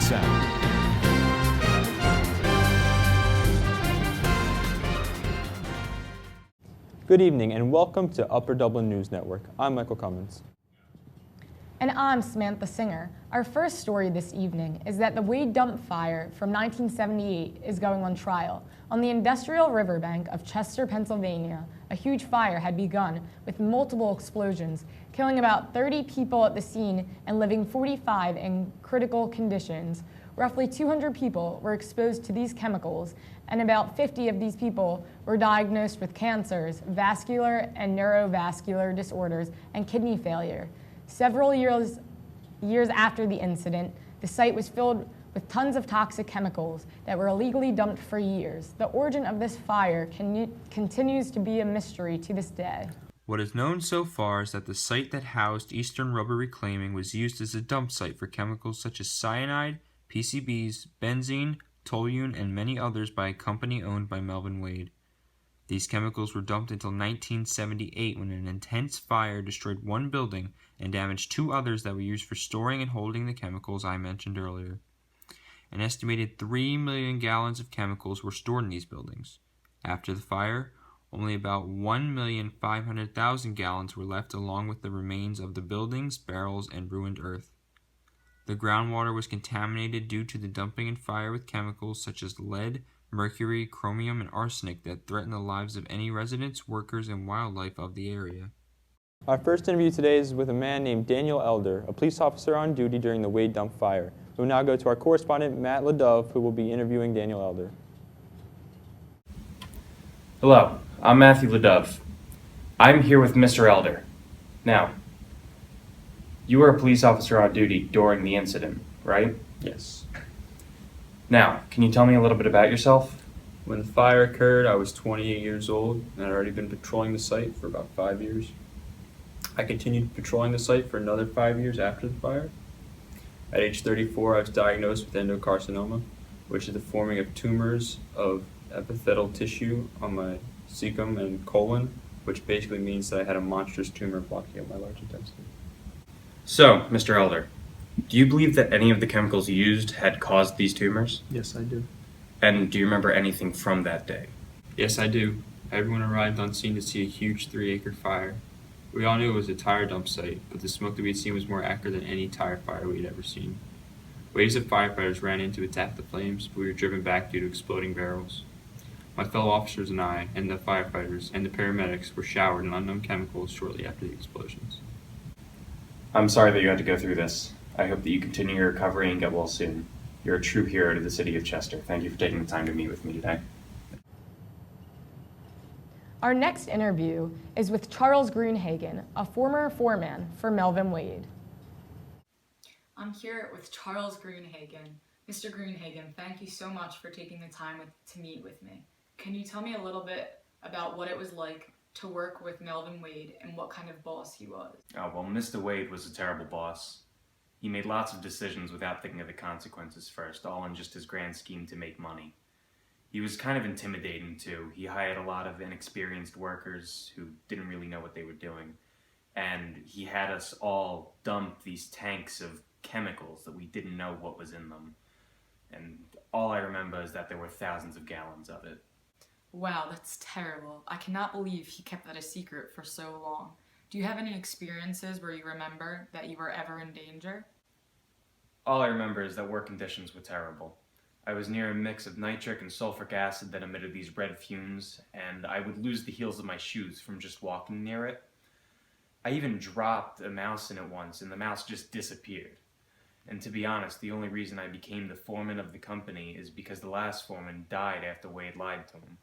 sound. Good evening and welcome to Upper Dublin News Network. I'm Michael Cummins. And I'm Samantha Singer. Our first story this evening is that the Wade dump fire from 1978 is going on trial. On the industrial riverbank of Chester, Pennsylvania, a huge fire had begun with multiple explosions, killing about 30 people at the scene and leaving 45 in critical conditions. Roughly 200 people were exposed to these chemicals, and about 50 of these people were diagnosed with cancers, vascular and neurovascular disorders, and kidney failure. Several years after the incident, the site was filled with tons of toxic chemicals that were illegally dumped for years. The origin of this fire continues to be a mystery to this day. What is known so far is that the site that housed Eastern Rubber Reclaiming was used as a dump site for chemicals such as cyanide, PCBs, benzene, toluene, and many others by a company owned by Melvin Wade. These chemicals were dumped until 1978 when an intense fire destroyed one building and damaged two others that were used for storing and holding the chemicals I mentioned earlier. An estimated 3 million gallons of chemicals were stored in these buildings. After the fire, only about 1,500,000 gallons were left along with the remains of the buildings, barrels, and ruined earth. The groundwater was contaminated due to the dumping and fire with chemicals such as lead, mercury, chromium, and arsenic that threaten the lives of any residents, workers, and wildlife of the area. Our first interview today is with a man named Daniel Elder, a police officer on duty during the Wade dump fire. We will now go to our correspondent, Matt LeDove, who will be interviewing Daniel Elder. Hello, I'm Matthew LeDove. I'm here with Mr. Elder. Now, you were a police officer on duty during the incident, right? Yes. Now, can you tell me a little bit about yourself? When the fire occurred, I was 28 years old, and I'd already been patrolling the site for about 5 years. I continued patrolling the site for another 5 years after the fire. At age 34, I was diagnosed with endocarcinoma, which is the forming of tumors of epithelial tissue on my cecum and colon, which basically means that I had a monstrous tumor blocking up my large intestine. So, Mr. Elder, do you believe that any of the chemicals used had caused these tumors? Yes, I do. And do you remember anything from that day? Yes, I do. Everyone arrived on scene to see a huge 3-acre fire. We all knew it was a tire dump site, but the smoke that we'd seen was more accurate than any tire fire we'd ever seen. Waves of firefighters ran in to attack the flames, but we were driven back due to exploding barrels. My fellow officers and I, and the firefighters, and the paramedics were showered in unknown chemicals shortly after the explosions. I'm sorry that you had to go through this. I hope that you continue your recovery and get well soon. You're a true hero to the city of Chester. Thank you for taking the time to meet with me today. Our next interview is with Charles Grunhagen, a former foreman for Melvin Wade. I'm here with Charles Grunhagen. Mr. Grunhagen, thank you so much for taking the time to meet with me. Can you tell me a little bit about what it was like to work with Melvin Wade and what kind of boss he was? Oh, well, Mr. Wade was a terrible boss. He made lots of decisions without thinking of the consequences first, all in just his grand scheme to make money. He was kind of intimidating, too. He hired a lot of inexperienced workers who didn't really know what they were doing. And he had us all dump these tanks of chemicals that we didn't know what was in them. And all I remember is that there were thousands of gallons of it. Wow, that's terrible. I cannot believe he kept that a secret for so long. Do you have any experiences where you remember that you were ever in danger? All I remember is that work conditions were terrible. I was near a mix of nitric and sulfuric acid that emitted these red fumes, and I would lose the heels of my shoes from just walking near it. I even dropped a mouse in it once, and the mouse just disappeared. And to be honest, the only reason I became the foreman of the company is because the last foreman died after Wade lied to him.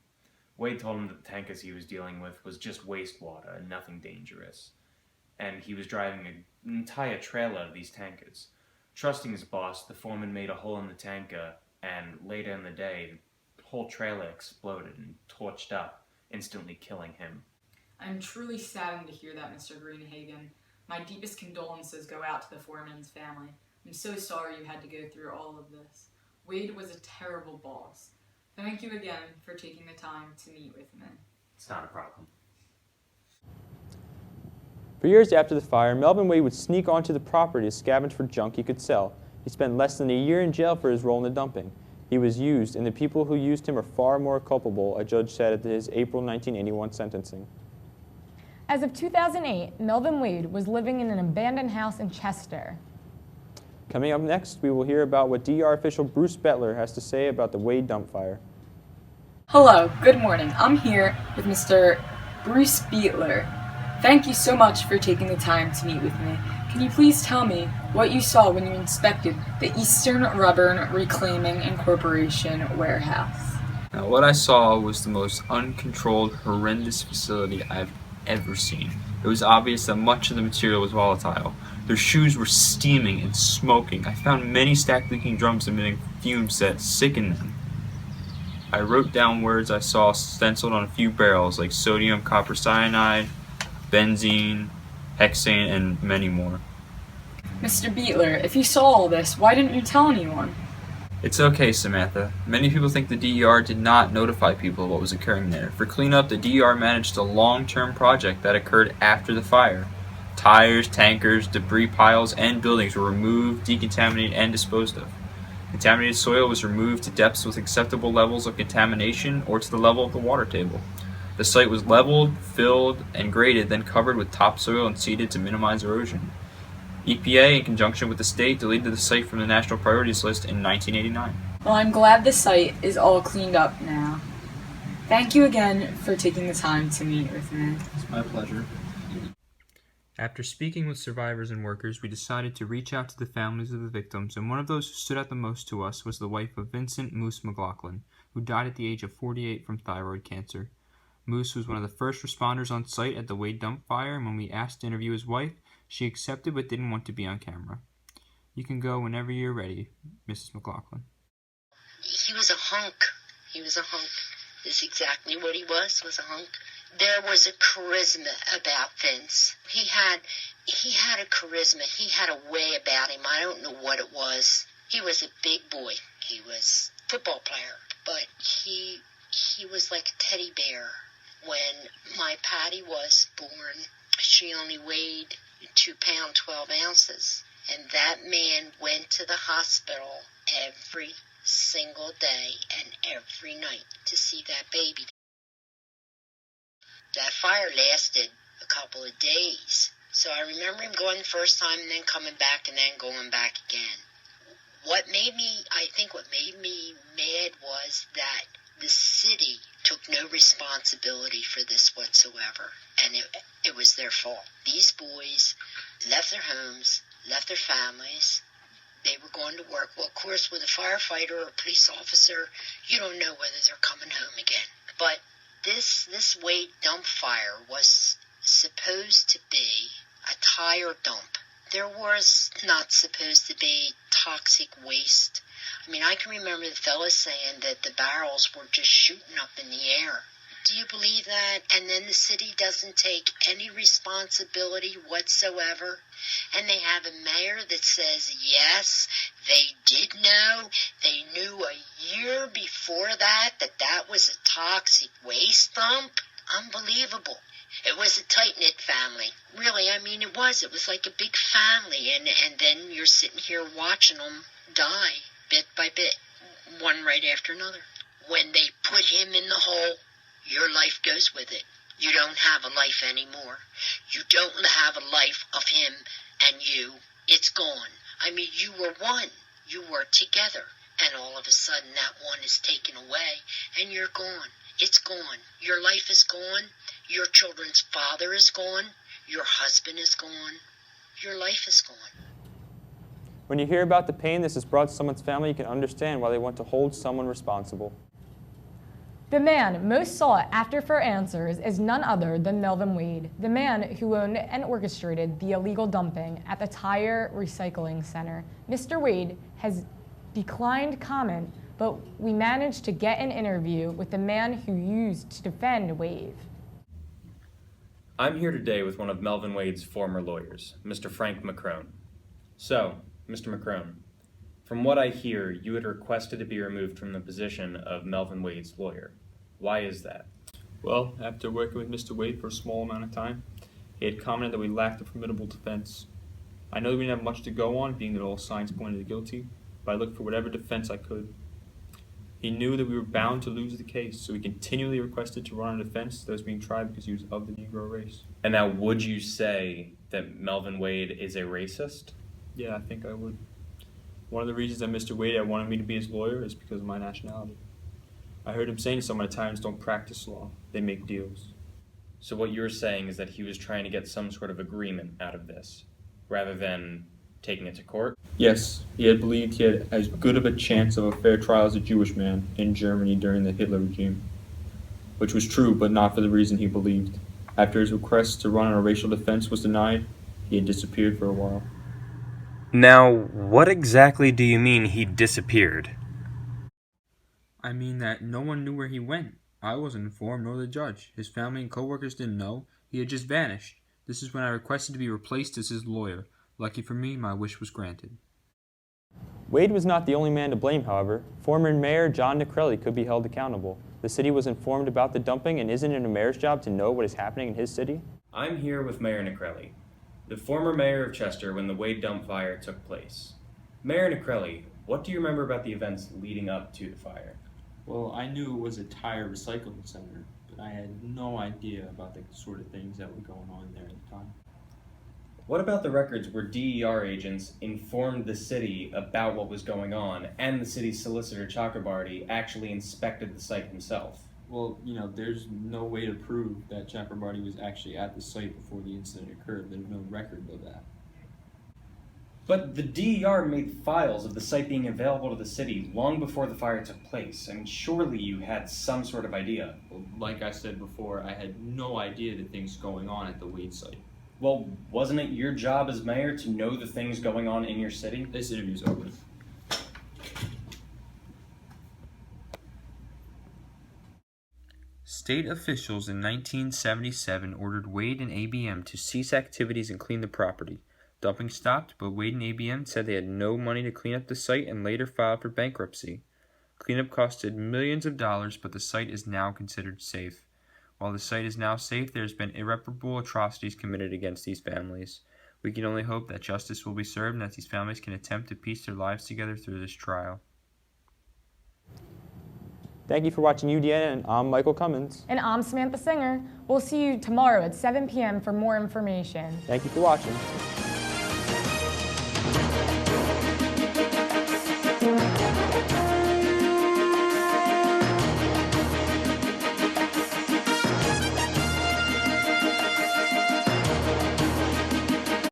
Wade told him that the tankers he was dealing with was just wastewater and nothing dangerous. And he was driving an entire trailer of these tankers. Trusting his boss, the foreman made a hole in the tanker, and later in the day, the whole trailer exploded and torched up, instantly killing him. I'm truly saddened to hear that, Mr. Grunhagen. My deepest condolences go out to the foreman's family. I'm so sorry you had to go through all of this. Wade was a terrible boss. Thank you again for taking the time to meet with me. It's not a problem. For years after the fire, Melvin Wade would sneak onto the property to scavenge for junk he could sell. He spent less than a year in jail for his role in the dumping. He was used, and the people who used him are far more culpable, a judge said at his April 1981 sentencing. As of 2008, Melvin Wade was living in an abandoned house in Chester. Coming up next, we will hear about what DER official Bruce Bettler has to say about the Wade dump fire. Hello, good morning. I'm here with Mr. Bruce Bettler. Thank you so much for taking the time to meet with me. Can you please tell me what you saw when you inspected the Eastern Rubber Reclaiming Incorporation warehouse? Now, what I saw was the most uncontrolled, horrendous facility I've ever seen. It was obvious that much of the material was volatile. Their shoes were steaming and smoking. I found many stacked leaking drums emitting fumes that sickened them. I wrote down words I saw stenciled on a few barrels like sodium copper cyanide, benzene, hexane, and many more. Mr. Bettler, if you saw all this, why didn't you tell anyone? It's okay, Samantha. Many people think the DER did not notify people of what was occurring there. For cleanup, the DER managed a long-term project that occurred after the fire. Tires, tankers, debris piles, and buildings were removed, decontaminated, and disposed of. Contaminated soil was removed to depths with acceptable levels of contamination or to the level of the water table. The site was leveled, filled, and graded, then covered with topsoil and seeded to minimize erosion. EPA, in conjunction with the state, deleted the site from the National Priorities List in 1989. Well, I'm glad the site is all cleaned up now. Thank you again for taking the time to meet with me. It's my pleasure. After speaking with survivors and workers, we decided to reach out to the families of the victims, and one of those who stood out the most to us was the wife of Vincent Moose McLaughlin, who died at the age of 48 from thyroid cancer. Moose was one of the first responders on site at the Wade dump fire, and when we asked to interview his wife, she accepted but didn't want to be on camera. You can go whenever you're ready, Mrs. McLaughlin. He was a hunk. He was a hunk. Is exactly what he was a hunk. There was a charisma about Vince. He had a charisma. He had a way about him. I don't know what it was. He was a big boy. He was a football player, but he was like a teddy bear. When my Patty was born, she only weighed 2 pounds 12 ounces, and that man went to the hospital every single day and every night to see that baby. That fire lasted a couple of days, so I remember him going the first time and then coming back and then going back again. What made me mad was that the city took no responsibility for this whatsoever, and it was their fault. These boys left their homes, left their families. They were going to work. Well, of course, with a firefighter or a police officer, you don't know whether they're coming home again. But this Wade dump fire was supposed to be a tire dump. There was not supposed to be toxic waste. I mean, I can remember the fellas saying that the barrels were just shooting up in the air. Do you believe that? And then the city doesn't take any responsibility whatsoever? And they have a mayor that says, yes, they did know. They knew a year before that was a toxic waste dump? Unbelievable. It was a tight-knit family. Really, I mean, it was. It was like a big family. And then you're sitting here watching them die bit by bit, one right after another. When they put him in the hole, your life goes with it. You don't have a life anymore. You don't have a life of him and you. It's gone. I mean, you were one. You were together. And all of a sudden, that one is taken away, and you're gone. It's gone. Your life is gone. Your children's father is gone. Your husband is gone. Your life is gone. When you hear about the pain this has brought to someone's family, you can understand why they want to hold someone responsible. The man most sought after for answers is none other than Melvin Wade, the man who owned and orchestrated the illegal dumping at the Tire Recycling Center. Mr. Wade has declined comment, but we managed to get an interview with the man who used to defend Wade. I'm here today with one of Melvin Wade's former lawyers, Mr. Frank McCrone. So, Mr. McCrone, from what I hear, you had requested to be removed from the position of Melvin Wade's lawyer. Why is that? Well, after working with Mr. Wade for a small amount of time, he had commented that we lacked a formidable defense. I know that we didn't have much to go on, being that all signs pointed to guilty, but I looked for whatever defense I could. He knew that we were bound to lose the case, so he continually requested to run a defense that was being tried because he was of the Negro race. And now, would you say that Melvin Wade is a racist? Yeah, I think I would. One of the reasons that Mr. Wade had wanted me to be his lawyer is because of my nationality. I heard him saying some Italians don't practice law, they make deals. So what you're saying is that he was trying to get some sort of agreement out of this, rather than taking it to court? Yes, he had believed he had as good of a chance of a fair trial as a Jewish man in Germany during the Hitler regime. Which was true, but not for the reason he believed. After his request to run on a racial defense was denied, he had disappeared for a while. Now, what exactly do you mean he disappeared? I mean that no one knew where he went. I wasn't informed, nor the judge. His family and co-workers didn't know. He had just vanished. This is when I requested to be replaced as his lawyer. Lucky for me, my wish was granted. Wade was not the only man to blame, however. Former Mayor John Nicrelli could be held accountable. The city was informed about the dumping, and isn't it a mayor's job to know what is happening in his city? I'm here with Mayor Nicrelli, the former mayor of Chester when the Wade dump fire took place. Mayor Nicrelli, what do you remember about the events leading up to the fire? Well, I knew it was a tire recycling center, but I had no idea about the sort of things that were going on there at the time. What about the records where DER agents informed the city about what was going on, and the city's solicitor Chakrabarty actually inspected the site himself? Well, there's no way to prove that Chakrabarty was actually at the site before the incident occurred. There's no record of that. But the DER made files of the site being available to the city long before the fire took place. I mean, surely you had some sort of idea. Well, like I said before, I had no idea the things going on at the Wade site. Well, wasn't it your job as mayor to know the things going on in your city? This interview's over. State officials in 1977 ordered Wade and ABM to cease activities and clean the property. Dumping stopped, but Wade and ABM said they had no money to clean up the site and later filed for bankruptcy. Cleanup costed millions of dollars, but the site is now considered safe. While the site is now safe, there has been irreparable atrocities committed against these families. We can only hope that justice will be served and that these families can attempt to piece their lives together through this trial. Thank you for watching UDN, and I'm Michael Cummins. And I'm Samantha Singer. We'll see you tomorrow at 7 p.m. for more information. Thank you for watching.